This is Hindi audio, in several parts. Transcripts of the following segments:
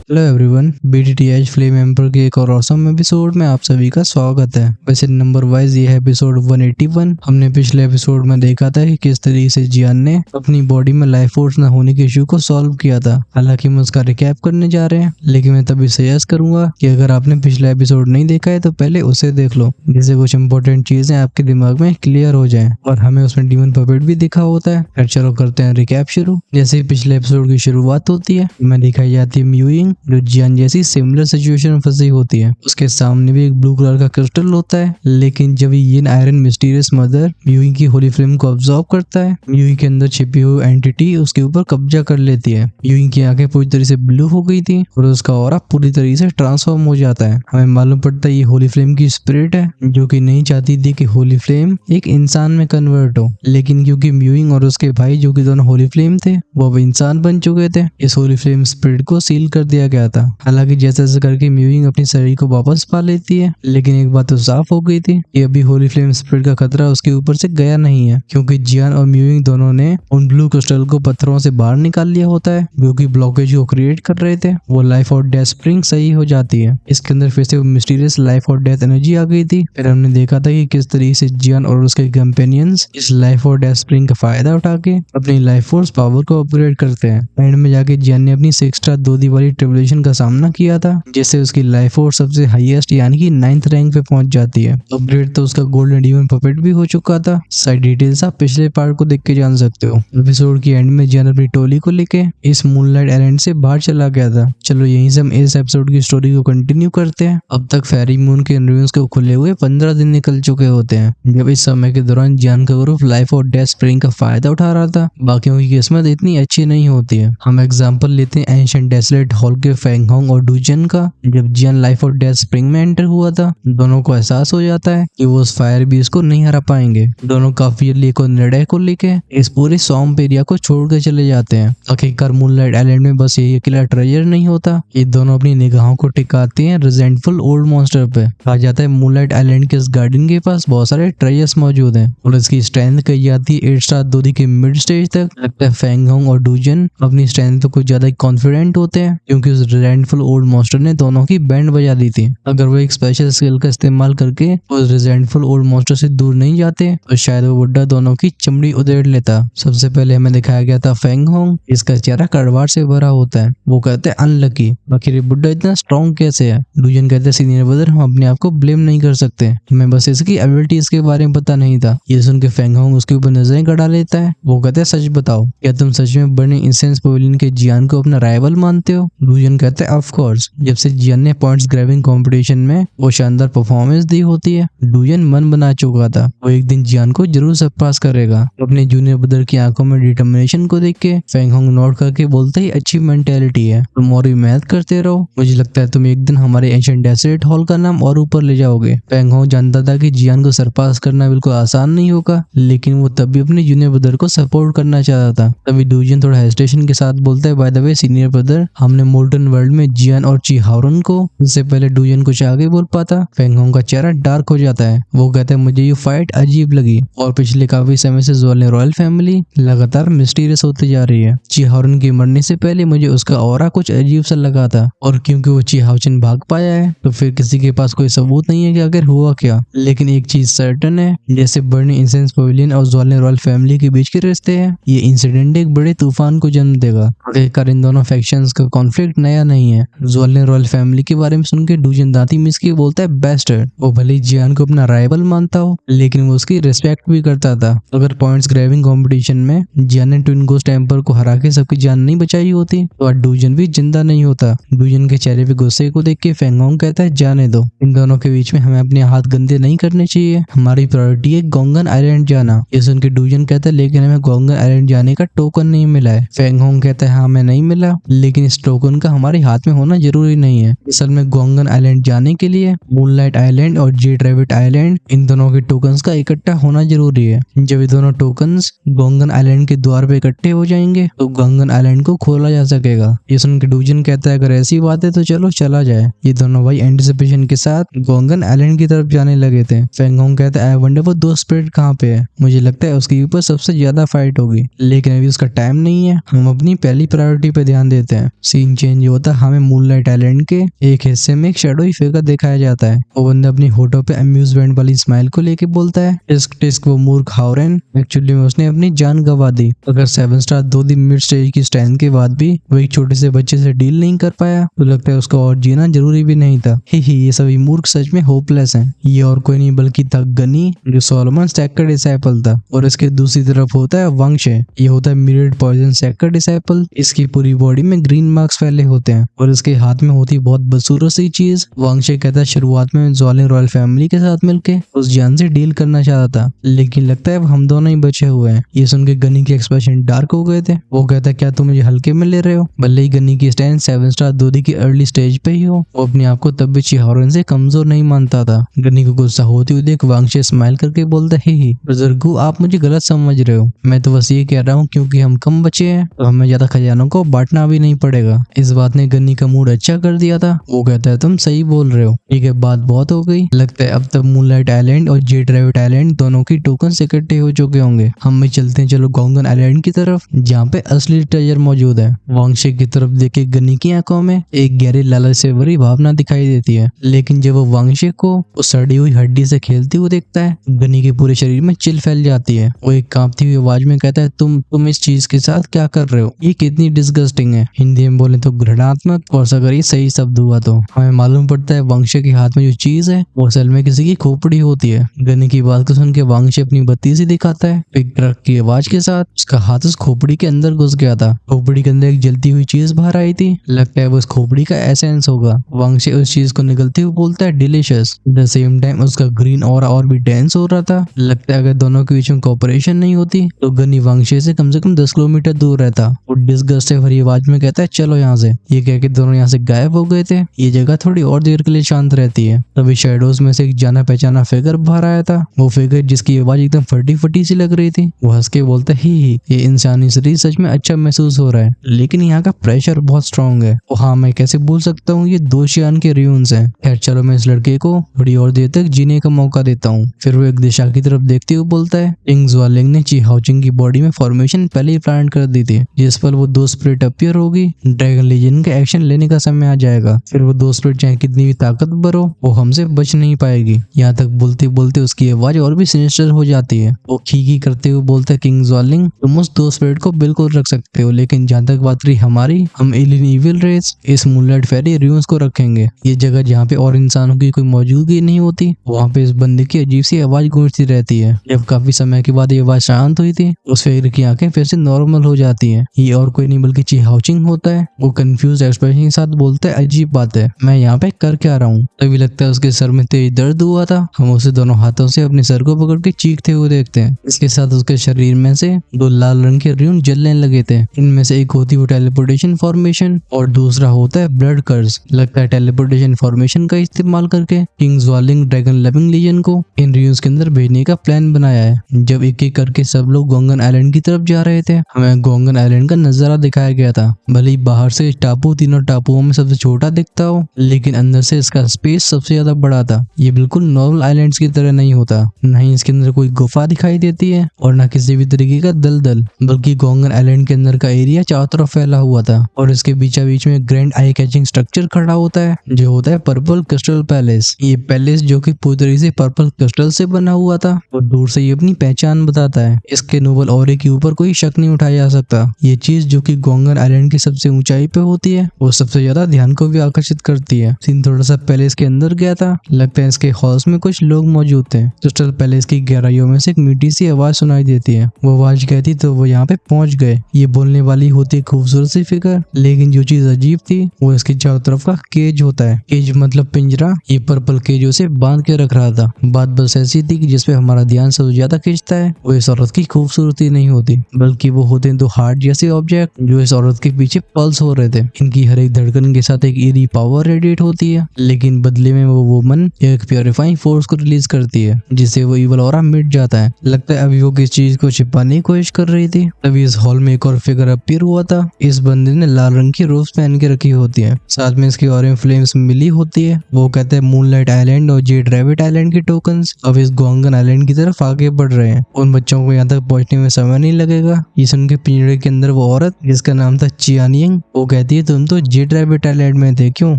हेलो एवरीवन, बीटीटीएच फ्लेम एम्पर के एक और ऑसम एपिसोड में आप सभी का स्वागत है। वैसे नंबर वाइज ये है एपिसोड 181। हमने पिछले एपिसोड में देखा था कि किस तरीके से जियान ने अपनी बॉडी में लाइफ फोर्स न होने के इश्यू को सॉल्व किया था। हालांकि हम उसका रिकैप करने जा रहे हैं, लेकिन मैं तभी सजेस्ट करूंगा कि अगर आपने पिछला एपिसोड नहीं देखा है तो पहले उसे देख लो, जिससे कुछ इंपॉर्टेंट चीजें आपके दिमाग में क्लियर हो जाए। और हमें उसमें डीमन पपेट भी दिखा होता है। फिर चलो करते हैं रिकैप शुरू। जैसे ही पिछले एपिसोड की शुरुआत होती है, हमें दिखाई जाती है म्यूइंग, जो जियान जैसी सिमिलर सिचुएशन में फंसी होती है। उसके सामने भी एक ब्लू कलर का क्रिस्टल होता है, लेकिन जब ये आयरन मिस्टीरियस मदर म्यूइंग की होली फ्लेम को ऑब्जॉर्व करता है, म्यूइंग के अंदर छिपी हुई एंटिटी उसके ऊपर कब्जा कर लेती है। म्यूइंग की आंखें पूरी तरह से ब्लू हो गई थी और उसका ऑरा पूरी तरह से ट्रांसफॉर्म हो जाता है। हमें मालूम पड़ता है ये होली फ्लेम की स्पिरिट है, जो कि नहीं चाहती थी कि होली फ्लेम एक इंसान में कन्वर्ट हो, लेकिन क्योंकि म्यूइंग और उसके भाई जो कि दोनों होली फ्लेम थे, वो अब इंसान बन चुके थे, इस होली फ्लेम स्पिरिट को सील कर दिया गया था। हालांकि जैसे जैसे करके म्यूइंग अपनी शरीर को वापस पा लेती है, लेकिन एक बात तो साफ हो गई थी कि अभी होली फ्लेम स्पिरिट का खतरा उसके ऊपर से गया नहीं है, क्योंकि जियान और म्यूइंग दोनों ने उन ब्लू क्रिस्टल को पत्थरों से बाहर निकाल लिया होता है, जो कि ब्लॉकेज को क्रिएट कर रहे थे। वो लाइफ और डेथ स्प्रिंग सही हो जाती है। इसके अंदर फिर से वो मिस्टीरियस लाइफ और डेथ एनर्जी आ गई थी। फिर हमने देखा था कि किस तरीके से जियान और उसके कंपेनियंस इस लाइफ और डेथ स्प्रिंग का फायदा उठा के अपनी लाइफ फोर्स पावर को अपग्रेड करते हैं। एंड में जाके जियान ने अपनी 6 स्टार 2 वाली ट्रिबुलेशन का सामना किया था, जिससे उसकी लाइफ फोर्स सबसे हाईएस्ट यानी कि 9th रैंक पे पहुंच जाती है। अपग्रेड तो उसका गोल्डन डीमन पपेट भी हो चुका था। सारी डिटेल्स आप पिछले पार्ट को देख के जान सकते हो। एपिसोड की एंड में जियान अपनी टोली को लेके इस मूनलाइट आइलैंड से बाहर चला गया था। चलो यहीं से हम इस एपिसोड की स्टोरी को कंटिन्यू करते हैं। अब तक फेरी मून के रूइंस को खुले हुए 15 दिन निकल चुके होते हैं, जब इस समय के दौरान जियान का ग्रुप लाइफ और डेथ स्प्रिंग का फायदा उठा रहा था। बाकियों की किस्मत इतनी अच्छी नहीं होती है। हम एग्जाम्पल लेते हैं एंशिएंट डेसोलेट हॉल के फेंग होंग और डूजन का। जब जियान लाइफ और डेथ स्प्रिंग में एंटर हुआ था, दोनों को एहसास हो जाता है कि वो उस फायर बीस्ट को नहीं हरा पाएंगे। दोनों काफी निर्णय को लेके इस पूरे सॉम्प एरिया को छोड़ के चले जाते हैं। आखिरकार मूनलाइट आइलैंड में बस यही अकेला ट्रेजर नहीं होता। ये दोनों अपनी निगाहों को टिकाते हैं रिजेंटफुल ओल्ड मॉन्स्टर पे। कहा जाता है मूनलाइट आइलैंड के इस गार्डन के पास बहुत सारे ट्रेजर्स मौजूद हैं और इसकी स्ट्रेंथ कही जाती है 8 स्टार 2 के मिड स्टेज तक। लगता है फेंग होंग और डूजन अपनी स्ट्रेंथ पे कुछ ज्यादा कॉन्फिडेंट होते हैं, क्योंकि उस रिजेंटफुल ओल्ड मॉन्स्टर ने दोनों की बैंड बजा दी थी। अगर वो एक स्पेशल स्किल का इस्तेमाल करके उस रिजेंटफुल ओल्ड मॉन्स्टर से दूर नहीं जाते, तो शायद वो बुड्ढा दोनों की चमड़ी उधेड़ लेता। सबसे पहले हमें दिखाया गया था फेंग होंग। इसका चेहरा कड़वाहट से भरा होता है। वो कहते हैं अनलकी, आखिर ये बुड्ढा इतना स्ट्रॉन्ग कैसे है। डूजन कहते हैं सीनियर ब्रदर, हम अपने आप को ब्लेम नहीं कर सकते, हमें बस इसकी एबिलिटीज के बारे में पता नहीं था। ये सुन के फेंग होंग उसके ऊपर नजरें गड़ा लेता है। वो कहते हैं सच बताओ, क्या तुम सच में बर्निंग इंसेंस पवेलियन के जियान को अपना राइवल मानते हो। डूजन कहते हैं ऑफ कोर्स, जब से जियान ने पॉइंट्स ग्रैबिंग कंपटीशन में वो शानदार परफॉर्मेंस दी होती है, डूजन मन बना चुका था वो एक दिन जियान को जरूर सरपास करेगा। अपने जूनियर ब्रदर की आंखों में डिटर्मिनेशन को देख के फेंग होंग नोट करके बोलते ही अच्छी मेंटेलिटी है, तुम और भी मेहनत करते रहो, मुझे लगता है तुम एक दिन हमारे एंशिएंट डेसोलेट हॉल का नाम और ऊपर ले जाओगे। फेंग होंग जानता था कि जियान को सरपास करना बिल्कुल आसान नहीं होगा, लेकिन वो तब भी अपने जूनियर ब्रदर को सपोर्ट करना चाहता था। तभी डूजन थोड़ा हेजिटेशन के साथ बोलता है, by the way senior brother, हमने मोल्टन वर्ल्ड में जियान और ची हाउरन को। इससे पहले डूजन कुछ आगे बोल पाता, फेंग होंग का चेहरा डार्क हो जाता है। वो कहता है मुझे ये फाइट अजीब लगी और पिछले काफी समय से ज्वालिन रॉयल फैमिली लगातार मिस्टीरियस होती जा रही है। ची हाउरन के मरने से पहले मुझे उसका ऑरा कुछ अजीब सा लगा था, और क्योंकि वो ची हाउचन भाग पाया है, तो फिर किसी के पास कोई सबूत नहीं है कि आखिर हुआ क्या। लेकिन एक चीज सर्टन है, जैसे बर्निंग इंसेंस पवेलियन और ज्वालिन रॉयल फैमिली के बीच के रिश्ते हैं, ये इंसिडेंट एक बड़े तूफान को जन्म देगा। आखिरकार इन दोनों फैक्शंस का कॉन्फ्लिक्ट नया नहीं है। ज्वालिन रॉयल फैमिली के बारे में सुन के डूजन दांती मिस के बोलता है बेस्टर्ड। वो भले ही जियान को अपना राइवल मानता हो, लेकिन वो उसकी रिस्पेक्ट भी करता था। अगर पॉइंट्स ग्रैबिंग कंपटीशन में जियान ने ट्विन गोस्ट टेम्पर को हरा के सबकी जान नहीं बचाई होती, तो आज डूजन भी जिंदा नहीं होता। डूजन के चेहरे पे गुस्से को देख के फेंग होंग कहता है जाने दो, इन दोनों के बीच में हमें अपने हाथ गंदे नहीं करने चाहिए, हमारी प्रायोरिटी है गोंगन आइलैंड जाना। ये सुन के डूजन कहता है लेकिन हमें गोंगन आइलैंड जाने का टोकन नहीं मिला है। फेंग होंग कहता है हाँ हमें नहीं मिला, लेकिन इस टोकन का हमारे हाथ में होना जरूरी नहीं है। असल में गोंगन आइलैंड जाने के लिए मूनलाइट आइलैंड और जेड रैबिट आइलैंड, इन दोनों के टोकन्स का इकट्ठा होना जरूरी है। जब ये दोनों टोकन्स गोंगन आइलैंड के द्वार पे इकट्ठे हो जाएंगे, तो गोंगन आइलैंड को खोला जा सकेगा। ये सुन के डूजन कहता है अगर ऐसी बात है तो चलो चला जाए। ये दोनों भाई एंटिसिपेशन के साथ गोंगन आइलैंड की तरफ जाने लगे थे। फेंग होंग कहता है आई वंडर वो दो स्पिरिट कहाँ पे है, मुझे लगता है उसके ऊपर सबसे ज्यादा फाइट होगी, लेकिन अभी उसका टाइम नहीं है, हम अपनी पहली प्रायोरिटी पे ध्यान देते हैं। सीन चेंज लेकिन जो होता है हमें मूनलाइट आइलैंड के एक हिस्से में एक शैडोई फिगर दिखाया जाता है। वो बंदा अपनी होठों पे अम्यूजमेंट वाली स्माइल को लेके बोलता है, टिस्क टिस्क वो मूर्ख हाउरेन, एक्चुअली में उसने अपनी जान गंवा दी। अगर 7 स्टार 2 दिन मिड स्टेज की स्ट्रेंथ के बाद भी वो एक छोटे से बच्चे से डील नहीं कर पाया तो लगता है उसको और जीना जरूरी भी नहीं था। ही ये सभी मूर्ख सच में होपलेस हैं। ये और कोई नहीं बल्कि था गनी, जो सोलोमन स्टैक का डिसाइपल था। और इसके दूसरी तरफ होता है वंश। ये होता है मिरेड पॉइजन स्टैक का डिसाइपल। इसकी पूरी बॉडी में ग्रीन मार्क्स फैले होते हैं और इसके हाथ में होती बहुत बदसूरत सी चीज। वंश कहता है शुरुआत में ज्वालिंग रॉयल फैमिली के साथ मिलके उस जान से डील करना चाहता था, लेकिन लगता है अब हम दोनों ही बचे हुए हैं। ये सुन के गनी के एक्सप्रेशन डार्क हो गए थे। वो कहता है क्या तुम मुझे हल्के में ले रहे हो? भले ही गनी की स्टैंड 7 स्टार 2 की अर्ली स्टेज पे ही हो, वो अपने आप को तब भी चिहारों से कमजोर नहीं मानता था। गनी को गुस्सा होती हुई देख वांगशे स्माइल करके बोलता है, ही बुजुर्गो आप मुझे गलत समझ रहे हो। मैं तो बस ये कह रहा हूँ क्योंकि हम कम बचे हैं तो हमें ज्यादा खजानों को बांटना भी नहीं पड़ेगा। इस बात ने गनी का मूड अच्छा कर दिया था। वो कहता है तुम सही बोल रहे हो। ठीक है, बात बहुत हो गई। लगता है अब तक मूनलाइट आइलैंड और जेड रेविट आइलैंड दोनों की टोकन इकट्ठे हो चुके होंगे। हम भी चलते हैं चलो गोंगन आइलैंड की तरफ, जहाँ पे असली ट्रेजर मौजूद है। वांगशे की तरफ देखे गनी की आंखों में एक गहरी लालच से भरी भावना दिखाई देती है, लेकिन जब वो वांगशे को उस सड़ी हुई हड्डी से खेलते हुए देखता है, गनी के पूरे शरीर में चिल फैल जाती है। वो एक कांपती हुई आवाज में कहता है, तुम इस चीज के साथ क्या कर रहे हो? ये कितनी डिस्गस्टिंग है। हिंदी में बोले तो घृणात्मक, और अगर ये सही शब्द हुआ तो हमें मालूम पड़ता है वांगशे के हाथ में जो चीज है वो असल में किसी की खोपड़ी होती है। गनी की बात को सुन के वांगशे अपनी बत्ती से दिखाता है। एक ट्रक की आवाज के साथ उसका हाथ उस खोपड़ी के अंदर घुस गया था। खोपड़ी के अंदर एक जलती हुई चीज बाहर आई थी। लगता है वो उस खोपड़ी का एसेंस होगा। वांगशे उस चीज को निगलते हुए बोलता है, delicious. At the same time उसका ग्रीन ऑरा और भी डेंस हो रहा था। लगता है अगर दोनों के बीच में कोऑपरेशन नहीं होती तो गनी वांगशे से कम 10 किलोमीटर दूर रहता। वो डिस्गस्ट से भरी आवाज में कहता है, चलो यहाँ से। ये कह के दोनों यहाँ से गायब हो गए थे। ये जगह थोड़ी और देर के लिए शांत रहती है। तभी शैडोज में से एक जाना पहचाना फिगर बाहर आया था। वो फिगर जिसकी आवाज एकदम फटी फटी सी लग रही थी। वो हंस के बोलता ही ये इंसानी शरीर सच में अच्छा महसूस हो रहा है, लेकिन यहाँ का प्रेशर बहुत स्ट्रांग है। और हाँ, मैं कैसे भूल सकता हूँ, ये 2 शियान के रियून्स हैं। खैर चलो मैं इस लड़के को थोड़ी और देर तक जीने का मौका देता हूँ। फिर वो एक दिशा की तरफ देखते हुए बोलता है, किंग ज्वालिंग ने ची हाउचिंग की बॉडी में फॉर्मेशन पहले ही प्लान कर दी थी। जिस पर वो 2 स्प्लिट अपीयर होगी, ड्रैगन लीजन का एक्शन लेने का समय आ जाएगा। फिर वो 2 स्प्लिट चाहे कितनी भी ताकतवर हो, वो हमसे बच नहीं पाएगी। यहाँ तक बोलते बोलते उसकी आवाज और भी सिनिस्टर हो जाती है। वो खीखी करते हुए बोलता है, किंग ज्वालिंग तुम उस 2 स्प्लिट को बिल्कुल रख सकते हो, लेकिन जहाँ तक बात रही हमारी, हम एलियन इविल रेस इस मूनलाइट फेरी रियून्स को रखेंगे। ये जगह जहाँ पे और इंसानों की कोई मौजूदगी नहीं होती, वहाँ पे इस बंदे की अजीब सी आवाज गूंजती रहती है। जब काफी समय के बाद ये आवाज शांत हुई थी, उस फिगर की आंखें फिर से नॉर्मल हो जाती हैं। ये और कोई नहीं बल्कि ची हाउचिंग होता है। वो कंफ्यूज एक्सप्रेशन के साथ बोलता है, अजीब बात है, मैं यहाँ पे कर क्या रहा हूँ? तभी लगता है उसके सर में तेज दर्द हुआ था। हम उसे दोनों हाथों से अपने सर को पकड़ के चीखते हुए देखते हैं। इसके साथ उसके शरीर में से 2 लाल रंग के रियून जलने लगे थे। इनमें से एक होती वो टेलीपोर्टेशन फॉर्मेशन और दूसरा होता है ब्लड कर्स। लगता है टेलीपोर्टेशन फॉर्मेशन का इस्तेमाल करके किंग ज्वालिंग ड्रैगन लविंग लीजन को इन रियून्स के अंदर भेजने का प्लान बनाया है। जब एक एक करके सब लोग गोंगन आइलैंड की तरफ जा रहे थे, हमें गोंगन आइलैंड का नजारा दिखाया गया था। भले ही बाहर से टापू तीनों टापुओं में सबसे छोटा दिखता हो, लेकिन अंदर से इसका स्पेस सबसे ज्यादा बड़ा था। ये बिल्कुल नॉर्मल आइलैंड्स की तरह नहीं होता। नहीं इसके अंदर कोई गुफा दिखाई देती है और न किसी भी तरीके का दलदल, बल्कि गोंगन आइलैंड के अंदर का एरिया चारों तरफ फैला हुआ था। और इसके बीचा बीच में ग्रैंड आई कैचिंग स्ट्रक्चर खड़ा होता है, जो होता है पर्पल क्रिस्टल पैलेस। ये पैलेस जो कि पूरी तरीके से पर्पल क्रिस्टल से बना हुआ था और दूर से ये अपनी पहचान बताता है। इसके नोबल ऑरे के ऊपर कोई शक नहीं उठाया जा सकता। ये चीज जो कि गोंगन आइलैंड की सबसे ऊंचाई पे होती है, वो सबसे ज्यादा ध्यान को भी आकर्षित करती है। सीन थोड़ा सा पैलेस के अंदर गया था। लगता है इसके हॉल्स में कुछ लोग मौजूद थे। क्रिस्टल पैलेस की गहराइयों में से एक मीठी सी आवाज सुनाई देती है। वो आवाज कहती तो वो यहाँ पे पहुंच गए। ये बोलने वाली होती खूबसूरत सी फिगर, लेकिन जो चीज अजीब थी वो इसके चारों तरफ का केज होता है। केज मतलब पिंजरा। ये पर्पल केज उसे बांध के रख रहा था। बात बस ऐसी थी कि जिसपे हमारा ध्यान सबसे ज्यादा खींचता है वो इस औरत की खूबसूरती नहीं होती, बल्कि वो होते हैं 2 हार्ट जैसे ऑब्जेक्ट जो इस औरत के पीछे पल्स हो रहे थे। इनकी हर एक धड़कन के साथ एक ईरी पावर रेडिएट होती है, लेकिन बदले में वो वुमन एक प्योरीफाइंग फोर्स को रिलीज करती है, जिससे वो इवल ऑरा मिट जाता है। लगता है अभी वो किस चीज को छिपाने की कोशिश कर रही थी। तभी इस हॉल में एक और फिगर अपीयर हुआ था। इस बंदे ने लाल रंग की रोब्स पहन के रखी होती है, साथ में इसकी ऑरेंज फ्लेम्स मिली होती है। वो कहते हैं मूनलाइट आइलैंड और जेड रेविट आइलैंड के टोकन्स अब इस गोंगन आइलैंड की तरफ आगे बढ़ रहे हैं। उन बच्चों को यहाँ तक पहुंचने में समय नहीं लगेगा। ये सुन के पिंजरे के अंदर वो औरत जिसका नाम था चियानियंग, वो कहती कहती है तुम तो जेट रैबिट आइलैंड में थे क्यों?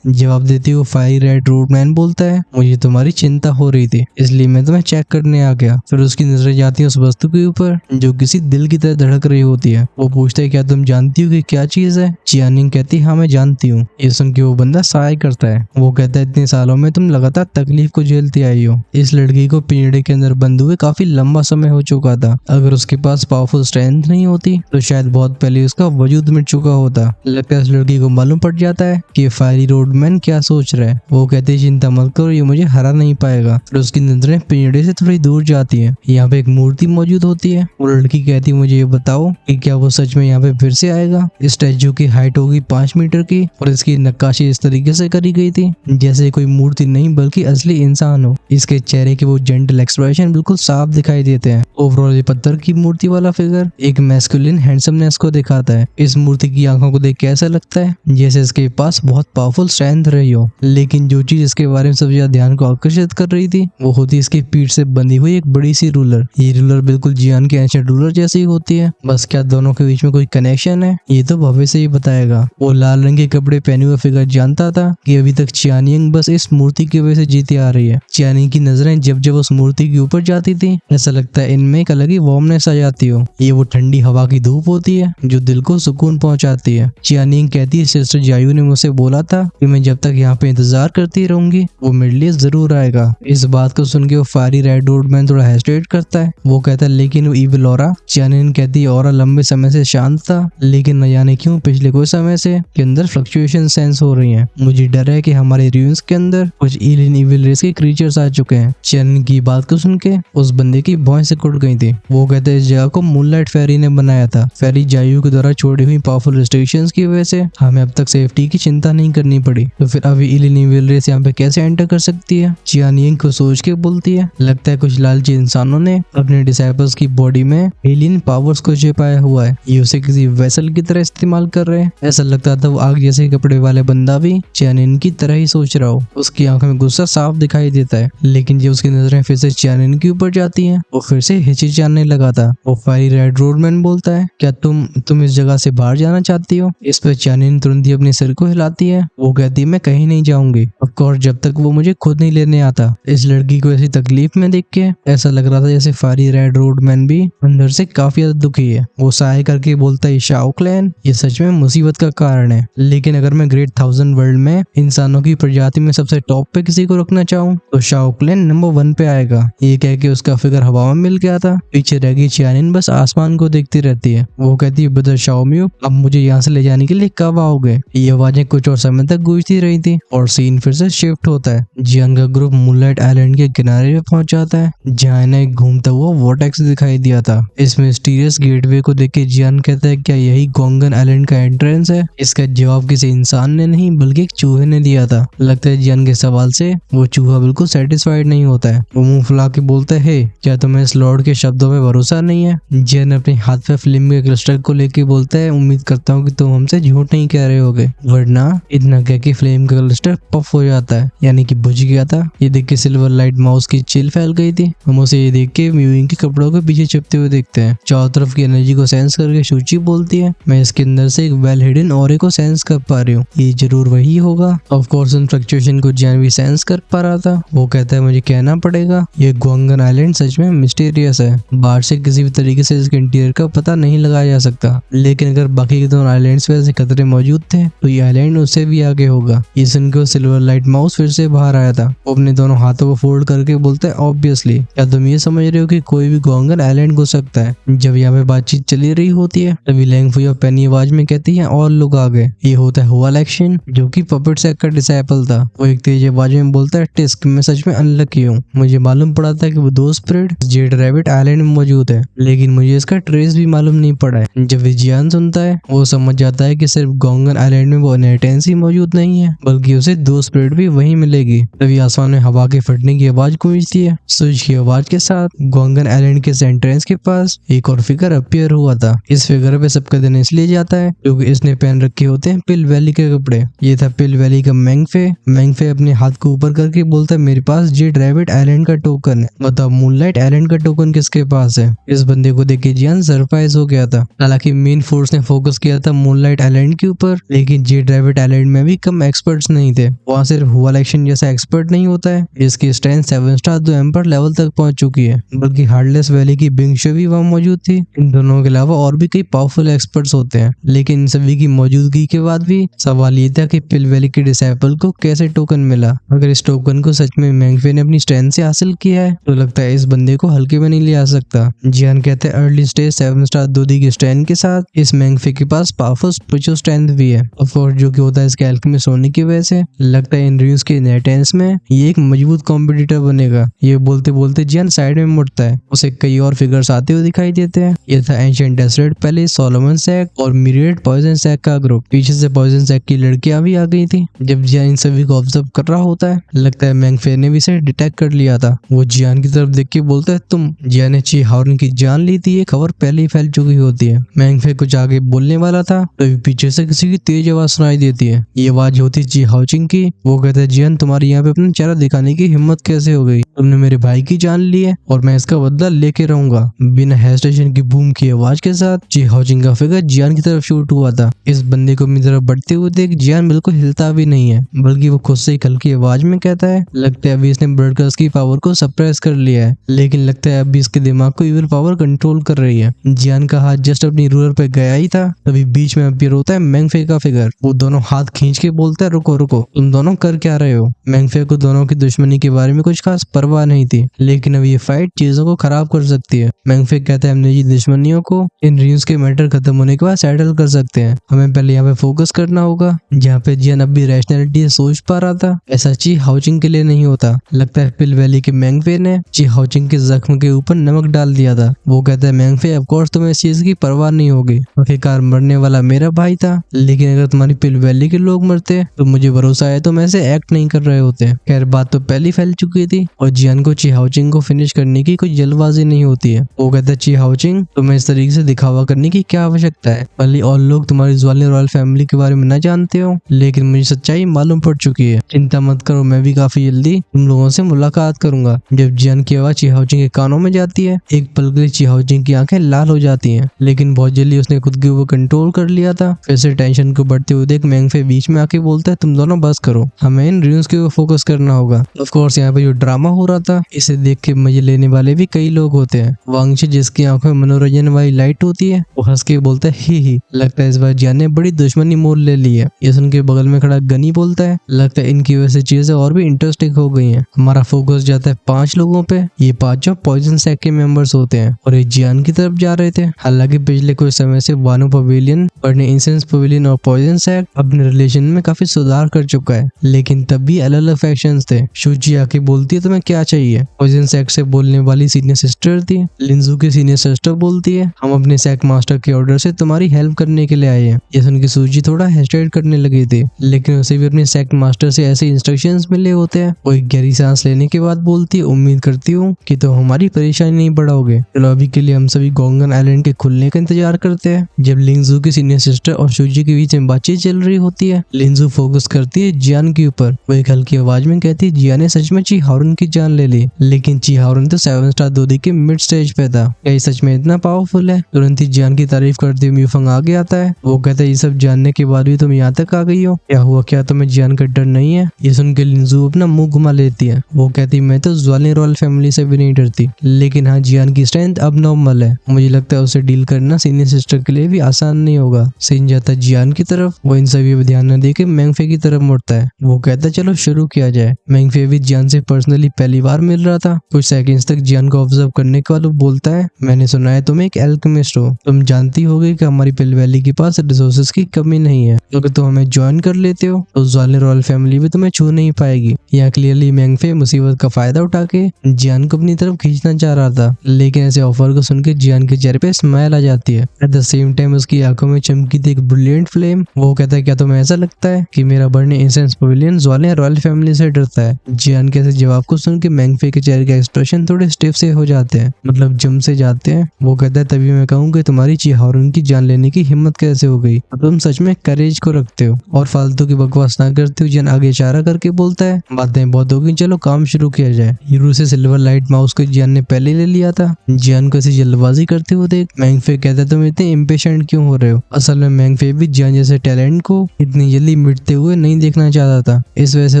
जवाब देती है फायरी रेड रोडमैन बोलता है मुझे तुम्हारी चिंता हो रही थी इसलिए मैं तुम्हें चेक करने आ गया। फिर उसकी नजरें जाती है उस वस्तु के ऊपर जो किसी दिल की तरह धड़क रही होती है। वो पूछता है क्या तुम जानती हो कि क्या चीज है? जियानिंग कहती है हाँ मैं जानती हूँ। ये सुन के वो बंदा सहाय करता है। वो कहता है इतने सालों में तुम लगातार तकलीफ को झेलती आई हो। इस लड़की को पिंजड़े के अंदर बंद हुए काफी लंबा समय हो चुका था। अगर उसके पास पावरफुल स्ट्रेंथ नहीं होती तो शायद बहुत पहले उसका वजूद मिट चुका होता। लगता है इस लड़की को मालूम पड़ जाता है कि फायरी रोडमैन क्या सोच रहा है। वो कहते हैं चिंता मत करो ये मुझे हरा नहीं पाएगा। फिर उसकी नजरें पिंजड़े से थोड़ी दूर जाती है। यहाँ पे एक मूर्ति मौजूद होती है। वो लड़की कहती है मुझे ये बताओ कि क्या वो सच में यहाँ पे फिर से आएगा? इस स्टैचू की हाइट होगी 5 मीटर की और इसकी नक्काशी इस तरीके से करी गई थी जैसे कोई मूर्ति नहीं बल्कि असली इंसान हो। इसके चेहरे के वो जेंटल एक्सप्रेशन बिल्कुल साफ दिखाई देते हैं। ओवरऑल ये पत्थर की मूर्ति वाला फिगर एक मैस्कुलिन हैंडसमनेस को दिखाता है। इस मूर्ति की आंखों को देख के ऐसा लगता है जैसे इसके पास बहुत पावरफुल स्ट्रेंथ रही हो। लेकिन जो चीज इसके बारे में सबसे ज्यादा ध्यान को आकर्षित कर रही थी वो होती इसकी पीठ से बंधी हुई एक बड़ी सी रूलर। ये रूलर बिल्कुल जियान के एंशिएंट रूलर जैसी होती है। बस क्या दोनों के बीच में कोई कनेक्शन है ये तो भविष्य से ही बताएगा। वो लाल रंग के कपड़े पहने हुए फिगर जानता था कि अभी तक चियानिंग बस इस मूर्ति की वजह से जीती आ रही है। चियानिंग की नजरें जब जब उस मूर्ति के ऊपर जाती थी ऐसा लगता है इनमें एक अलग ही वार्मनेस आ जाती हो। ये वो ठंडी हवा की धूप होती है जो दिल को सुकून पहुंचाती है। चियानिंग कहती है सिस्टर जायू ने मुझसे बोला था कि मैं जब तक यहाँ पे इंतजार करती रहूंगी वो मेरे लिए जरूर आएगा। इस बात को सुन के वो फायरी रेड रोडमैन थोड़ा हेस्टेट करता है। वो कहता है लेकिन वो इविल ऑरा। चियानिंग कहती है ऑरा लंबे समय से शांत था लेकिन न जाने क्यों पिछले कुछ समय से के अंदर फ्लक्चुएशन सेंस हो रही है। मुझे डर है कि हमारे रूइंस के अंदर कुछ इविल रेस के क्रीचर्स आ चुके हैं। चियानिंग की बात को सुन के उस बंदे की भौं से कुट गई थी। वो कहते हैं इस जगह को मूनलाइट फेरी ने बनाया था। फेरी जायू के द्वारा छोड़ी हुई पावरफुल रिस्ट्रिक्शंस की वजह से हमें अब तक सेफ्टी की चिंता नहीं करनी पड़ी। तो फिर अभी इविल रेस यहाँ पे कैसे एंटर कर सकती है? चियानिंग को सोच के बोलती है लगता है कुछ लालची इंसानों ने अपने डिसाइपल्स की बॉडी में एलियन पावर्स को छिपाया हुआ है। ये उसे किसी वेसल की तरह इस्तेमाल कर रहे हैं। ऐसा लगता था वो आग जैसे कपड़े वाले बंदा भी चियानिंग की तरह ही सोच रहा हो। उसकी आंखों में गुस्सा साफ दिखाई देता है। लेकिन जब उसकी नजरें फिर से चियानिंग के ऊपर जाती हैं वो फिर से हिचकिचाने लगा था। वो फायरी रेड रोडमैन बोलता है क्या तुम इस जगह से बाहर जाना चाहती हो? इस पर चियानिंग तुरंत ही अपने सिर को हिलाती है। वो कहती है मैं कहीं नहीं जाऊंगी ऑफ कोर्स जब तक वो मुझे खुद नहीं लेने आता। इस लड़की को ऐसी तकलीफ में देख के ऐसा लग रहा था जैसे फायरी रेड रोडमैन भी अंदर से काफी ज्यादा दुखी है। वो सहाय करके बोलता है शाओ क्लैन ये सच में मुसीबत का कारण है लेकिन अगर मैं ग्रेट 1000 वर्ल्ड में इंसानों की प्रजाति में सबसे टॉप पे किसी को रखना चाहूँ तो शाओ क्लैन नंबर 1 पे आएगा। ये कह के उसका फिगर हवा में मिल गया था। पीछे रह गई चियानिंग बस आसमान को देखती रहती है। वो कहती है ब्रदर शाओमियो अब मुझे यहाँ से ले जाने के लिए कब आओगे? ये आवाजें कुछ और समय तक गूंजती रही थी और सीन फिर से शिफ्ट होता है। जियान का ग्रुप मूनलाइट आइलैंड के किनारे पे पहुंच जाता है जहाँ इन्हें एक घूमता हुआ वॉर्टेक्स दिखाई दिया था। इस मिस्टीरियस गेटवे को देख के जियान कहता है क्या यही गोंगन आइलैंड का एंट्रेंस है? इसका जवाब किसी इंसान ने नहीं बल्कि एक चूहे ने दिया था। लगता है जियान के सवाल से वो चूहा बिल्कुल सेटिस्फाइड नहीं होता है। वो मुंह फुला के बोलता है क्या तुम्हें इस लॉर्ड के शब्दों में भरोसा नहीं है? जियान अपने हाथ पे फिल्म के क्रिस्टल को लेके बोलता है उम्मीद करता हूँ कि तुम हमसे झूठ नहीं कह रहे होगे वरना। इतना कह के फ्लेम का क्रिस्टल पफ हो जाता है यानी कि बुझ गया था। ये देख के सिल्वर लाइट माउस की चिल फैल गई थी। हम उसे ये देख के म्यूइंग के कपड़ों के पीछे छुपते हुए देखते हैं। चारों तरफ की एनर्जी को सेंस करके सूची बोलती है मैं इसके अंदर से एक वेल हिडन ऑरे को सेंस कर पा रही हूँ। ये जरूर वही होगा। ऑफ कोर्स उन फ्लक्चुएशन को जियान भी सेंस कर पा रहा था। वो कहता है मुझे कहना पड़ेगा ये गोंगन आइलैंड सच में मिस्टीरियस है। बाहर से किसी भी तरीके से इसके इंटीरियर का पता नहीं लगाया जा सकता लेकिन अगर बाकी के दोनों आइलैंड्स पे ऐसे खतरे मौजूद थे तो ये आइलैंड उससे भी आगे होगा। ये सुनकर सिल्वर लाइट माउस फिर से बाहर आया था। वो अपने दोनों हाथों को फोल्ड करके बोलता है ऑब्वियसली क्या तुम ये समझ रहे हो कि कोई भी गोंगन आइलैंड घुस सकता है? जब यहाँ पे बातचीत चली रही होती है तभी लैंग फुई पैनी आवाज में कहती है और लोग आ गए। ये होता है हुआ इलेक्शन जो कि पपेट सेक का डिसाइपल था। वो एक तेज आवाज में बोलता है टिस्क मैं सच में अनलकी हूँ। मुझे मालूम पड़ा था कि वो 2 स्पिरिट जेड रैबिट आइलैंड में मौजूद है लेकिन मुझे इसका ट्रेस भी मालूम नहीं पड़ा है। जब जियान सुनता है वो समझ जाता है कि सिर्फ गोंगन आइलैंड में वो इनहेरिटेंस ही मौजूद नहीं है बल्कि उसे 2 स्पिरिट भी वहीं मिलेगी। तभी आसमान में हवा के फटने की आवाज गूंजती है। स्विच की आवाज के साथ गोंगन आइलैंड के एंट्रेंस के पास एक और फिगर अपीयर हुआ था। इस फिगर पे सबका दिन इसलिए जाता है क्योंकि इसने पहन रखे होते हैं पिल वैली के कपड़े। ये था पिल वैली का मैंगफे अपने हाथ को ऊपर करके बोलता है मेरे पास जेड रैबिट आइलैंड का टोकन है। बताओ मूनलाइट आइलैंड का टोकन किसके पास है? इस बंदे को देख के जियान सरप्राइज हो गया था। हालांकि मेन फोर्स ने फोकस किया था मूनलाइट आइलैंड आइलैंड के ऊपर, लेकिन जे ड्राइवेट आइलैंड में भी कम एक्सपर्ट्स नहीं थे। वहाँ सिर्फ हुआ इलेक्शन जैसा एक्सपर्ट नहीं होता है जिसकी स्ट्रेंथ 7 स्टार 2 एम्पर लेवल तक पहुंच चुकी है, बल्कि हार्डलेस वैली की बिंग शो भी वहाँ मौजूद थी। इन दोनों के अलावा और भी कई पावरफुल एक्सपर्ट्स होते हैं, लेकिन इन सभी की मौजूदगी के बाद भी सवाल ये था कि पिल वैली के डिसाइपल को कैसे टोकन मिला। अगर इस टोकन को सच में मैंगफे ने अपनी स्ट्रेंथ से हासिल किया है तो लगता है इस बंदे को हल्के में नहीं लिया सकता। जियान कहते हैं अर्ली स्टेज 7 स्टार 2D की स्ट्रेंथ के साथ इस मैंगफे के पास पावरफुल स्पिरिचुअल स्ट्रेंथ भी है। ऑफ कोर्स जो कि होता है इसके अल्केमिस्ट होने की वजह से लगता है इन रिव्यूज के इनहेरिटेंस में ये एक मजबूत कॉम्पिटिटर बनेगा। ये बोलते बोलते जियान साइड में मुड़ता है, उसे कई और फिगर्स आते हुए दिखाई देते हैं। ये था ancient desert palace, Solomon sac और मिरियड पॉइजन सैक का ग्रुप। पीछे से पॉइजन सैक की लड़कियां भी आ गई थी। जब जियान इन सभी को ऑब्जर्व कर रहा होता है लगता है मैंगफे ने भी इसे डिटेक्ट कर लिया था। वो जियान की तरफ देख के बोलता है तुम। जियान ने ची हाओरिन की जान ली थी, ये खबर पहले ही फैल चुकी होती है। मैंगफे कुछ आगे बोलने वाला था तभी पीछे से किसी की तेज आवाज सुनाई देती है। ये आवाज होती ची हाओचिंग की। वो कहता है जियान तुम्हारी यहाँ पे अपना चेहरा दिखाने की हिम्मत कैसे हो गई? तुमने मेरे भाई की जान ली है और मैं इसका बदला लेके रहूंगा। बिना हेजिटेशन की बूम की आवाज के साथ ची हाओचिंग का फिगर जियान की तरफ शूट हुआ था। इस बंदे को अपनी तरफ बढ़ते हुए देख जियान बिल्कुल हिलता भी नहीं है, बल्कि वो खुद से हल्की आवाज में कहता है लगता है अभी इसने ब्लड कर्स की पावर को सप्रेस कर लिया है, लेकिन लगता है अभी इसके दिमाग को इविल पावर कंट्रोल कर रही है। जियान का हाथ जस्ट अपनी रूलर पे गया ही था तभी बीच में अपीयर होता है मैंगफे का फिगर। वो दोनों हाथ खींच के बोलता है रुको रुको, तुम दोनों कर क्या रहे हो? मैंगफे को दोनों की दुश्मनी के बारे में कुछ खास परवाह नहीं थी, लेकिन अब ये फाइट चीजों को खराब कर सकती है। मैंगफे कहता है हमने ये दुश्मनियों को इन रिव्यूज के मैटर खत्म होने के बाद सेटल कर सकते हैं। हमें पहले यहाँ पे फोकस करना होगा। जहाँ पे जियान अब भी रैशनैलिटी सोच पा रहा था ऐसा ची हाओचिंग के लिए नहीं होता। लगता है पिल वैली के मैंगफे ने ची हाओचिंग के जख्म के ऊपर नमक डाल दिया था। वो कहता है मैंगफे ऑफ कोर्स तुम्हें इस चीज की परवाह नहीं होगी, आखिरकार मरने वाला मेरा भाई था, लेकिन अगर तुम्हारी पिल वैली के लोग मरते तो मुझे भरोसा है तुम ऐसे एक्ट नहीं कर रहे होते। खैर बात तो पहले फैल चुकी थी और जियान को ची हाओचिंग को फिनिश करने की कोई जल्दबाजी नहीं होती है। वो कहता है ची हाओचिंग तुम्हें इस तरीके से दिखावा करने की क्या आवश्यकता है? भले और लोग तुम्हारी ज्वालिन रॉयल फैमिली के बारे में न जानते हो, लेकिन मुझे सच्चाई मालूम पड़ चुकी है। चिंता मत करो, मैं भी काफी जल्दी तुम लोगों से मुलाकात करूंगा। जब जियान की आवाज ची हाओचिंग के कानों में जाती है एक पल के लिए ची हाओचिंग की आंखें लाल हो जाती हैं, लेकिन बहुत जल्दी उसने खुद के ऊपर कंट्रोल कर लिया था। फिर से टेंशन को बढ़ते हुए देख मैंगफे बीच में आके बोलता है तुम दोनों बस करो, हमें इन रिव्यूज के ऊपर फोकस करना होगा। ऑफ कोर्स यहाँ पे जो ड्रामा हो रहा था इसे देख के मजे लेने वाले भी कई लोग होते हैं। वांगशी जिसकी आंखों में मनोरंजन वाली लाइट होती है वो हंस के बोलता है ही लगता है इस बार जियान ने बड़ी दुश्मनी मोल ले ली है। ये सुन के बगल में खड़ा गनी बोलता है लगता है इनकी वजह से चीजें और भी इंटरेस्टिंग हो गई हैं। हमारा फोकस जाता है 5 लोगों पे। ये 5 पॉइजन सैक के मेंबर्स होते हैं और ये जियान की तरफ जा रहे थे। हालांकि पिछले कुछ समय से वानो पवेलियन और इंसेंस पवेलियन और पॉइजन सैक अपने रिलेशन में काफी सुधार कर चुका है, लेकिन तब भी अलग अलग फैक्शंस थे। शुची आके बोलती है तुम्हें क्या चाहिए? पॉइजन सैक से बोलने वाली सीनियर सिस्टर थी। लिंजू की सीनियर सिस्टर बोलती है हम अपने सैक मास्टर के ऑर्डर से तुम्हारी हेल्प करने के लिए आए हैं। ये सुन के सूजी थोड़ा हेजिटेट करने लगी थी, लेकिन उसे भी अपने सैक मास्टर से ऐसे इंस्ट्रक्शंस मिले होते हैं। वो एक गहरी सांस लेने के बाद बोलती है उम्मीद करती हूँ कि तुम हमारी परेशानी नहीं बढ़ाओगे। चलो अभी के लिए हम सभी गोंगन आइलैंड के खुलने का इंतजार करते हैं। जब लिंजू की सीनियर सिस्टर और शुजी के बीच में बातचीत चल रही होती है लिंजू फोकस करती है जियान के ऊपर। वो एक हल्की आवाज में कहती है जियान ने सच में ची हाओरिन की जान ले ली, लेकिन ची हाओरिन तो 7 स्टार 2D के मिड स्टेज पे था। क्या ये सच में इतना पावरफुल है? तुरंत ही जियान की तारीफ करते हुए म्यूफंग आगे आता है। वो कहता है ये सब जानने के बाद भी तुम यहाँ तक आ गई हो, क्या हुआ? क्या तुम्हें जियान का डर नहीं है? ये सुन के लिंजू अपना मुंह घुमा लेती है। वो कहती मैं तो ज्वालिन रॉयल फैमिली से भी नहीं डरती, लेकिन हाँ जियान की स्ट्रेंथ अब नॉर्मल है। मुझे लगता है उसे डील करना सीनियर सिस्टर के लिए भी आसान नहीं होगा। सीन जाता है जियान की तरफ। वो इन सभी पे ध्यान न देके मैंगफे की तरफ मुड़ता है। वो कहता है चलो शुरू किया जाए। मैंगफे भी जियान से पर्सनली पहली बार मिल रहा था। कुछ सेकंड्स तक जियान को ऑब्जर्व करने के बाद वो बोलता है मैंने सुना है तुम एक एल्केमिस्ट हो। तुम जानती होगी कि हमारी पिल वैली के पास रिसोर्सेज की कमी नहीं है। अगर तुम हमें ज्वाइन कर लेते हो तो ज्वालिन रॉयल फैमिली भी तुम्हें छू नहीं पाएगी। यहाँ क्लियरली मैंगफे मुसीबत का फायदा उठा के जियान को अपनी तरफ खींचना चाह रहा था, लेकिन ऐसे ऑफर को सुनकर जियान के चेहरे पे स्माइल आ जाती है। एट द सेम टाइम उसकी आंखों में चमकी थी एक ब्रिलियंट फ्लेम। वो कहता है क्या तुम्हें ऐसा लगता है कि मेरा बर्न इंसेंस पवेलियन ज्वालिन रॉयल फैमिली से डरता है? जियान के ऐसे जवाब को सुन के मैंगफे के चेहरे के एक्सप्रेशन थोड़े स्टिफ से हो जाते हैं, मतलब जम से जाते हैं। वो कहता है तभी मैं कहूँगी तुम्हारी ची हाओरिन की जान लेने की हिम्मत कैसे हो गई? तुम सच में करेज को रखते हो। और फालतू की बकवास ना करते हो। जियान आगे इशारा करके बोलता है बातें बहुत हो गई, चलो काम शुरू किया जाए। हीरो से सिल्वर लाइट माउस को जियान ने पहले ले लिया था। जियान को ऐसी जल्दबाजी करते हुए देख मैंगफे कहता है तुम इतने इम्पेशेंट क्यों हो रहे हो? असल में मैंगफे भी जियान जैसे टैलेंट को इतनी जल्दी मिटते हुए नहीं देखना चाहता था। इस वजह से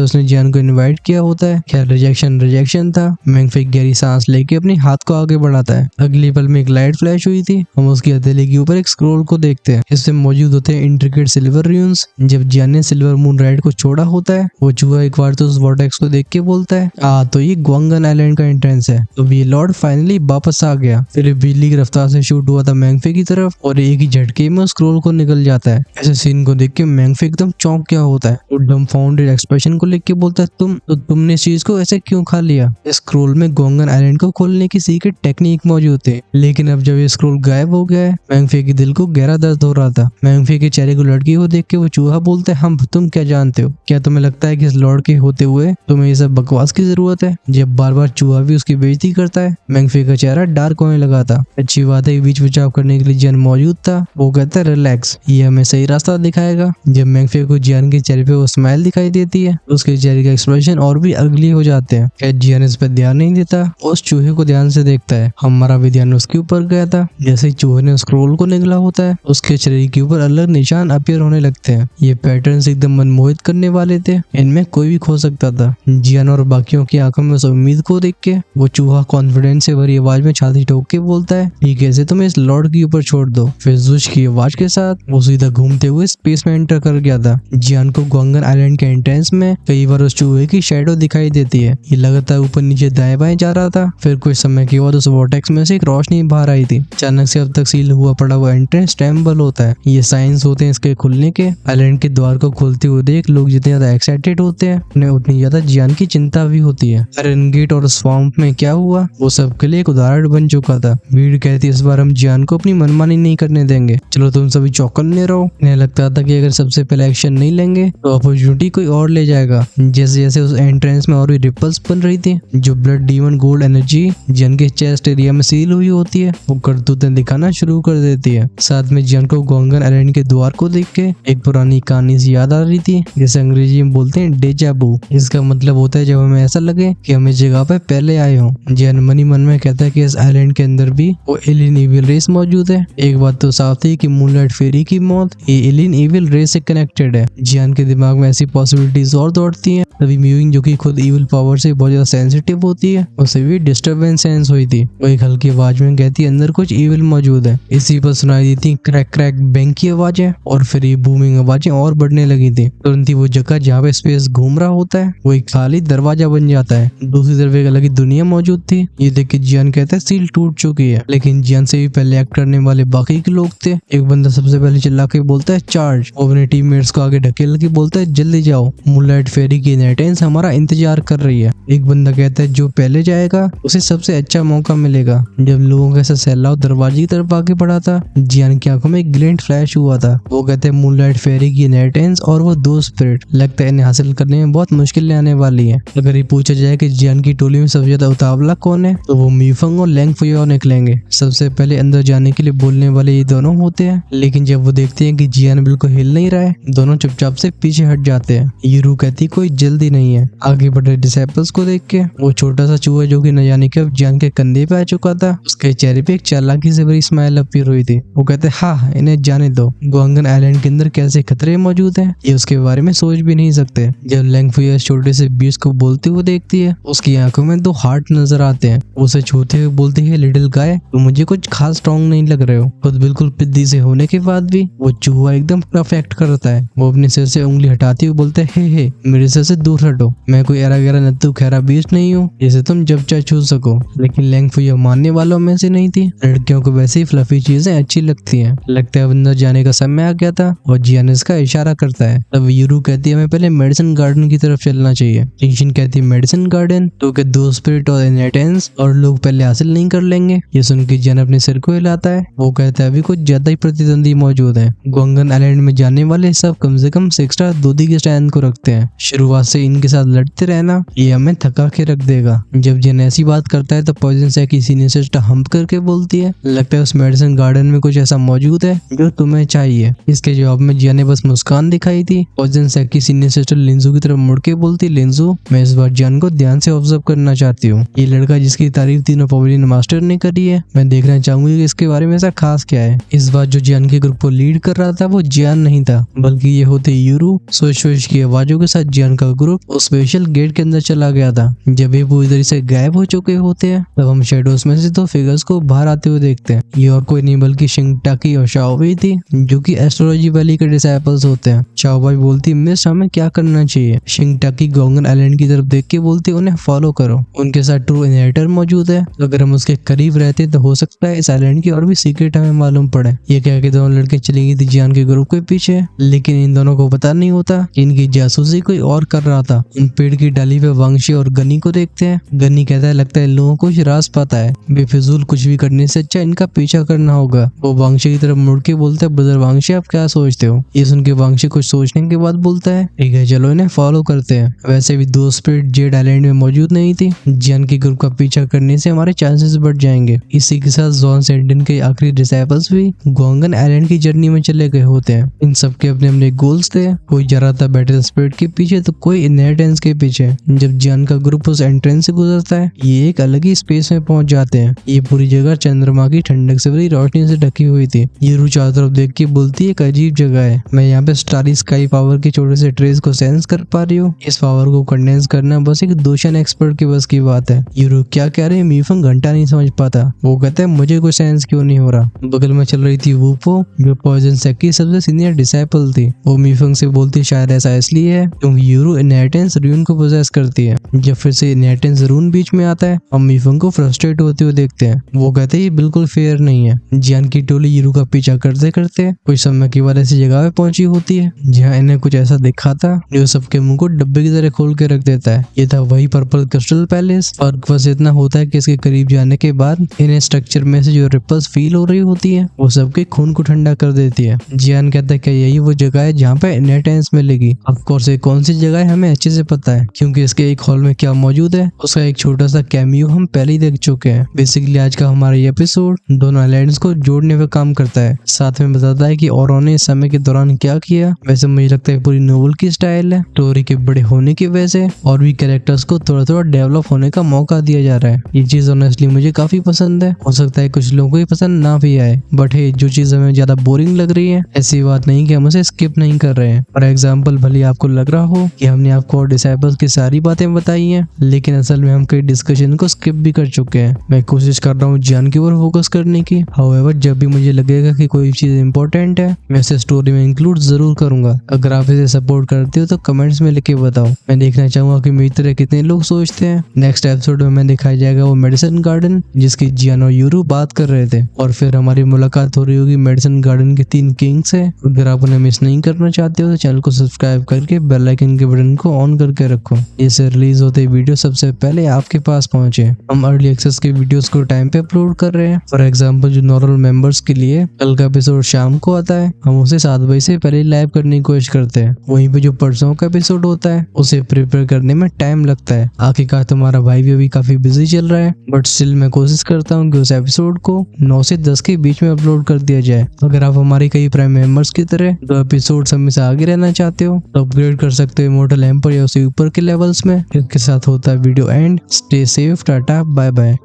उसने जियान को इनवाइट किया होता है। खैर रिजेक्शन था। मैंगफे गहरी सांस लेके अपने हाथ को आगे बढ़ाता है। अगली पल में एक लाइट फ्लैश हुई थी। हम उसकी हथेली के ऊपर एक स्क्रोल को देखते हैं। इसमें मौजूद होते हैं इंट्रिकेट सिल्वर रून्स। जब जियान ने सिल्वर मून राइड को छोड़ा होता है, वो चूहा एक बार तो उस वॉर्टेक्स को देख के बोलता है तो ये ग्वांगन आइलैंड का एंट्रेंस है। तो ये लॉर्ड फाइनली वापस आ गया। फिर बिजली की रफ्तार से शूट हुआ था मैंगफे की तरफ और एक ही झटके में स्क्रोल को निकल जाता है। ऐसे सीन को देख के मैंगफे एकदम चौंक गया होता है। वो डम्फाउंडेड एक्सप्रेशन को लेके बोलता है तुमने इस चीज को ऐसे क्यों खा लिया? स्क्रोल में ग्वांगन आइलैंड को खोलने की सीक्रेट टेक्निक मौजूद थे, लेकिन अब जब ये स्क्रोल गायब हो गया है, मैंगफे के दिल को गहरा दर्द हो रहा था। मैंगफे के चेहरे को लड़की को देख के वो चूहा बोलता है हम तुम क्या जानते हो? क्या तुम्हें लगता है कि इस लॉर्ड के होते हुए तुम्हें ये सब बकवास की जरूरत है? जब बार बार चूहा भी उसकी बेइज्जती करता है, मैंगफे का चेहरा डार्क होने लगा था। अच्छी बात है बीच बचाव करने के लिए जियान मौजूद था। वो कहता है रिलैक्स, ये हमें सही रास्ता दिखाएगा। जब मैंगफे को जियान के चेहरे पे वो स्माइल दिखाई देती है, उसके चेहरे का एक्सप्रेशन और भी अगली हो जाते हैं। क्या जियान इस पर ध्यान नहीं देता, उस चूहे को ध्यान से देखता है। हमारा भी ध्यान उसके ऊपर गया था। जैसे ही चूहे ने स्क्रोल को निकला होता है, उसके शरीर के ऊपर अलग निशान अपीयर होने लगते हैं। ये पैटर्न्स एकदम मनमोहित करने वाले थे, इनमें कोई भी खो सकता था। जियान और बाकियों की आंखों में उस उम्मीद को देख के वो चूहा कॉन्फिडेंस से भरी आवाज में छाती ठोक के बोलता है ठीक है, तुम इस लॉर्ड के ऊपर छोड़ दो। फिर जुश की आवाज के साथ वो सीधा घूमते हुए स्पेस में एंटर कर गया था। जियान को ग्वांगन आइलैंड के एंट्रेंस में कई बार उस चूहे की शैडो दिखाई देती है। ये लगातार ऊपर नीचे दाएं बाएं जा रहा था। फिर कुछ समय के बाद उस वॉर्टेक्स में से एक रोशनी बाहर आई थी। अचानक से अब तक सील हुआ पड़ा हुआ एंट्रेंस ट्रैम्बल होता है। ये साइंस होते हैं इसके खुलने के। आइलैंड के द्वार को खोलते हुए देख लोग जितने ज्यादा एक्साइटेड होते हैं, उन्हें उतनी ज्यादा जियान की चिंता भी होती है। अरेनगेट और स्वैम्प में क्या हुआ वो सबके लिए एक उदाहरण बन चुका था। भीड़ कहती इस बार हम जियान को अपनी मनमानी नहीं करने देंगे, चलो तुम सभी चौकन्ने रहो। इन्हें लगता था कि अगर सबसे पहले एक्शन नहीं लेंगे तो अपॉर्चुनिटी कोई और ले जाएगा। जैसे जैसे उस एंट्रेंस में और भी रिपल्स बन रही थी, जो ब्लड डीमन गोल्ड एनर्जी जियान के चेस्ट एरिया में सील हुई होती है, वो करतूतें दिखाना शुरू कर देती है। साथ में जियान को ग्वांगन आइलैंड के द्वार को देख के एक पुरानी कहानी से याद आ रही थी, जिसे अंग्रेजी में बोलते हैं डेजा वू। इसका मतलब होता है जब हमें ऐसा लगे कि हम इस जगह पे पहले आए हों। जियान मनी मन में कहता है कि इस आइलैंड के अंदर भी वो एलियन इविल रेस मौजूद है। एक बात तो साफ थी कि मूनलाइट फेरी की मौत ये एलियन इविल रेस से कनेक्टेड है। जियान के दिमाग में ऐसी पॉसिबिलिटीज और दौड़ती हैं। तभी म्यूइंग जो कि खुद इविल पावर से बहुत ज्यादा सेंसिटिव होती है, उसे भी डिस्टर्बेंस सेंस हुई थी। वो एक हल्की आवाज में कहती है अंदर कुछ इविल मौजूद है। इसी पर सुनाई दी थी क्रैक क्रैक बैंक की आवाजें और फिर ये बूमिंग आवाजें और बढ़ने लगी थी। तुरंत ही वो जगह जहाँ पे स्पेस घूम रहा होता है वो एक खाली दरवाजा बन जाता है। दूसरी तरफ एक अलग ही दुनिया मौजूद थी। ये देख के जियान कहता है सील टूट चुकी है। लेकिन जियान से भी पहले एक्ट करने वाले बाकी के लोग थे। एक बंदा सबसे पहले चिल्ला के बोलता है चार्ज। वो अपने टीममेट्स को आगे ढकेल के बोलता है जल्दी जाओ, मूनलाइट फेरी की इनहेरिटेंस हमारा इंतजार कर रही है। एक बंदा कहता है जो पहले जाएगा उसे सबसे अच्छा मौका मिलेगा। जब लोगों का ऐसा सैलाब दरवाजे की तरफ आगे बढ़ा था, जियान की आंखों में एक ग्लिंट फ्लैश हुआ था। वो कहते हैं मूनलाइट फेरी की इनहेरिटेंस और वो दो स्पिरिट, लगता है इन्हें हासिल करने में बहुत मुश्किलें आने वाली है। अगर ये पूछा जाए कि जियान की टोली में सबसे ज्यादा उतावला कौन है, तो वो मीफंग और लैंग फुयाओ निकलेंगे। सबसे पहले अंदर जाने के लिए बोलने वाले ये दोनों होते हैं, लेकिन जब वो देखते हैं कि जियान बिल्कुल हिल नहीं रहा है, दोनों चुपचाप से पीछे हट जाते हैं। यूरू कहती कोई जल्दी नहीं है। आगे बढ़े डिसेपल्स को देख के वो छोटा सा चूहा जो कि न जाने कब जियान के कंधे पे आ चुका था, उसके चेहरे पे एक चालाकी से भरी स्माइल अपीयर हुई थी। वो कहते हाँ इन्हें जाने दो। ग्वांगन आइलैंड के अंदर कैसे खतरे मौजूद हैं ये उसके बारे में सोच भी नहीं सकते। जब लैंग फुया छोटे से बीस्ट को बोलते हुए देखती है, उसकी आंखों में दो हार्ट नजर आते हैं। उसे छूते हुए बोलती है लिटिल गाय तुम मुझे कुछ खास स्ट्रॉन्ग नहीं लग रहे हो। खुद बिल्कुल पिद्दी से होने के बाद भी वो चूहा एकदम परफेक्ट करता है। वो अपने सिर से उंगली हटाते हुए बोलते है हे मेरे सिर से दूर हटो, मैं कोई एरा गैरा नत्थु खैरा बीस्ट नहीं हूँ जिसे तुम जब चाहे छू सको। लेकिन लैंग फुया मानने वालों में से नहीं थी। लड़कियों को वैसे ही फ्लफी चीजें अच्छी लगती हैं। लगता है अंदर जाने का समय आ गया था और जियान इसका इशारा करता है। तब यूरू कहती है हमें पहले मेडिसिन गार्डन की तरफ चलना चाहिए। टिंशन कहती है मेडिसिन गार्डन तो के दो स्पिरिट और इनहेरिटेंस और लोग पहले हासिल नहीं कर लेंगे। ये सुन के जियान अपने सिर को हिलाता है। वो कहता है अभी कुछ ज्यादा ही प्रतिद्वंदी मौजूद है। ग्वांगन आइलैंड में जाने वाले सब कम से कम 6 स्टार दूधी के स्टैंड को रखते हैं। शुरुआत से इनके साथ लड़ते रहना ये हमें थका के रख देगा। जब जियान ऐसी बात करता है तो पॉइजन सैकी सीनियर सिस्टर हम्प करके बोलती है लगता है उस मेडिसिन गार्डन में कुछ ऐसा मौजूद है जो तुम्हें चाहिए। इसके जवाब में जियान ने बस मुस्कान दिखाई थी। पॉइजन सैकी सीनियर सिस्टर लिंजू की तरफ मुड़ के बोलती लिंजू मैं इस बार जियान को ध्यान से ऑब्जर्व करना चाहती हूँ। ये लड़का जिसकी तारीफ तीनों पवेलियन मास्टर ने करी है, मैं देखना चाहूंगी कि इसके बारे में ऐसा खास क्या है। इस बार जो जियान के ग्रुप को लीड कर रहा था वो जियान नहीं था, बल्कि ये होते यूरू। सोच की आवाजों के साथ जियान का ग्रुप उस स्पेशल गेट के अंदर चला गया था। जब ये वो इधर से गायब हो चुके होते हैं तब हम शेडोज में से दो फिगर्स को बाहर आते हुए देखते हैं। ये और कोई नहीं बल्कि शिंगटाकी और शाओबी थी, जो कि एस्ट्रोलॉजी वैली के डिसाइपल्स होते हैं। शाओबी बोलती मिस हमें क्या करना चाहिए। शिंगटाकी गोंगन आइलैंड की तरफ देख के बोलती उन्हें फॉलो करो, उनके साथ ट्रू इनहेरिटर मौजूद है, अगर हम उसके करीब रहते तो हो सकता है इस आइलैंड की और भी सीक्रेट हमें मालूम पड़े। ये कह के दोनों लड़के चली गई थी जियान के ग्रुप के पीछे, लेकिन इन दोनों को पता नहीं होता कि इनकी जासूसी कोई और कर रहा था। उन पेड़ की डाली पे वांगशी और गनी को देखते हैं। गनी कहता है लगता है लोगों को कुछ राज पता है, बेफिजूल कुछ भी करने से अच्छा इनका पीछा करना होगा। वो वांगशी की तरफ मुड़ के बोलता है ब्रदर वांगशी आप क्या सोचते हो। ये सुन के वांगशी कुछ सोचने के बाद बोलता है ठीक है चलो इन्हें फॉलो करते हैं। वैसे भी दो स्पिरिट जेड आइलैंड में मौजूद नहीं थी, जियान के ग्रुप का पीछा करने से हमारे चांसेस बढ़ जाएंगे। इसी के साथ जॉन सेंटन के आखिरी डिसाइपल्स भी गोंगन आइलैंड की जर्नी में चले गए होते हैं। इन सबके अपने अपने गोल्स थे, कोई जा रहा था बैटल स्पिरिट के पीछे तो कोई इनहेरिटेंस के पीछे। जब जियान का ग्रुप उस एंट्रेंस से गुजरता है ये एक अलग ही स्पेस में पहुंच जाते हैं। ये पूरी जगह चंद्रमा की ठंडक से भरी रोशनी से ढकी हुई थी। ये रू चारों तरफ देख के बोलती है एक अजीब जगह है, मैं यहाँ पे स्टारी स्काई पावर के छोटे से ट्रेस को सेंस कर पा रही हूँ। इस पावर को कंडेंस करना बस एक दोशन एक्सपर्ट के बस की बात है। ये रू क्या कह रहे हैं मीफंग घंटा नहीं समझ पाता। वो कहता है मुझे कोई सेंस क्यों नहीं हो रहा। बगल में चल रही थी वूपो जो पॉइजन सेक की सबसे सीनियर डिसाइपल थी। वो मीफंग से बोलती शायद ऐसा इसलिए है क्योंकि यूरो इनहेरिटेंस रून को पोजेस करती है। जब फिर से इनहेरिटेंस रून बीच में आता है हम मीफंग को फ्रस्ट्रेट होते हुए देखते हैं। वो कहते हैं ये बिल्कुल फेयर नहीं है। जियान की टोली यूरो का पीछा करते करते कुछ समय के बाद ऐसी जगह पे पहुंची होती है जहाँ इन्हें कुछ ऐसा दिखा था जो सबके मुंह को डब्बे की तरह खोल के रख देता है। ये था वही पर्पल क्रिस्टल पैलेस। फर्क बस इतना होता है कि इसके करीब जाने के बाद इन्हें स्ट्रक्चर में से जो रिपल्स फील हो रही होती है वो सबके खून को ठंडा कर देती है। जियान कहता है कि यही वो जगह है जहाँ पे इनहेरिटेंस मिलेगी। ऑफ कोर्स ये कौन सी जगह है हमें अच्छे से पता है क्योंकि इसके एक हॉल में क्या मौजूद है उसका एक छोटा सा कैमियो हम पहले ही देख चुके हैं। बेसिकली आज का हमारा ये एपिसोड दोनों आइलैंड्स को जोड़ने का काम करता है, साथ में बताता है कि औरों ने इस समय के दौरान क्या किया। वैसे मुझे लगता है पूरी नोवेल की स्टाइल है, स्टोरी के बड़े होने की वजह से और भी कैरेक्टर्स को थोड़ा थोड़ा डेवलप होने का मौका दिया जा रहा है। ये चीज ऑनेस्टली मुझे काफी पसंद है। हो सकता है कुछ लोगों को ये पसंद ना भी आए, बट है जो चीज हमें ज्यादा बोरिंग लग रही है ऐसी बात नहीं कि हम उसे स्किप नहीं कर रहे हैं। फॉर एग्जाम्पल भले आपको लग रहा हो कि हमने आपको डिसाइपल्स की सारी बातें बताई हैं, लेकिन असल में हम कई डिस्कशन को स्किप भी कर चुके हैं। मैं कोशिश कर रहा हूँ जियान की ओर फोकस करने की। हाउएवर जब भी मुझे लगेगा कि कोई चीज इंपॉर्टेंट है मैं इसे स्टोरी में इंक्लूड जरूर करूंगा। अगर आप इसे सपोर्ट करते हो तो कमेंट्स में लिख के बताओ। मैं देखना चाहूंगा कि मेरी तरह कितने लोग सोचते हैं। नेक्स्ट एपिसोड में मैं दिखाया जाएगा वो मेडिसिन गार्डन जिसकी जियान और यूरू बात कर रहे थे, और फिर हमारी मुलाकात हो रही होगी मेडिसिन गार्डन के 3 किंग से। अगर आप उन्हें मिस नहीं करना चाहते हो तो चैनल को सब्सक्राइब करके बेल आइकन के बटन को ऑन करके रखो, इससे रिलीज होते वीडियो सबसे पहले आपके पास पहुंचे। हम अर्ली एक्सेस के वीडियोस को टाइम पे अपलोड कर रहे हैं। फॉर एग्जांपल जो नॉर्मल मेंबर्स के लिए कल का एपिसोड शाम को आता है हम उसे 7 बजे से पहले लाइव करने की कोशिश करते हैं। वहीं पे जो परसों का एपिसोड होता है उसे प्रिपेयर करने में टाइम लगता है। आखिरकार तुम्हारा भाई भी अभी काफी बिजी चल रहा है, बट स्टिल मैं कोशिश करता हूँ कि उस एपिसोड को 9 से 10 के बीच में अपलोड कर दिया जाए। अगर आप हमारे कई प्राइम मेंबर्स की तरह 2 एपिसोड समय से आगे रहना चाहते हो तो अपग्रेड कर सकते हो इमॉर्टल एम्पर या उससे ऊपर के लेवल्स में। इसके साथ होता है video end. Stay safe, tata, bye bye.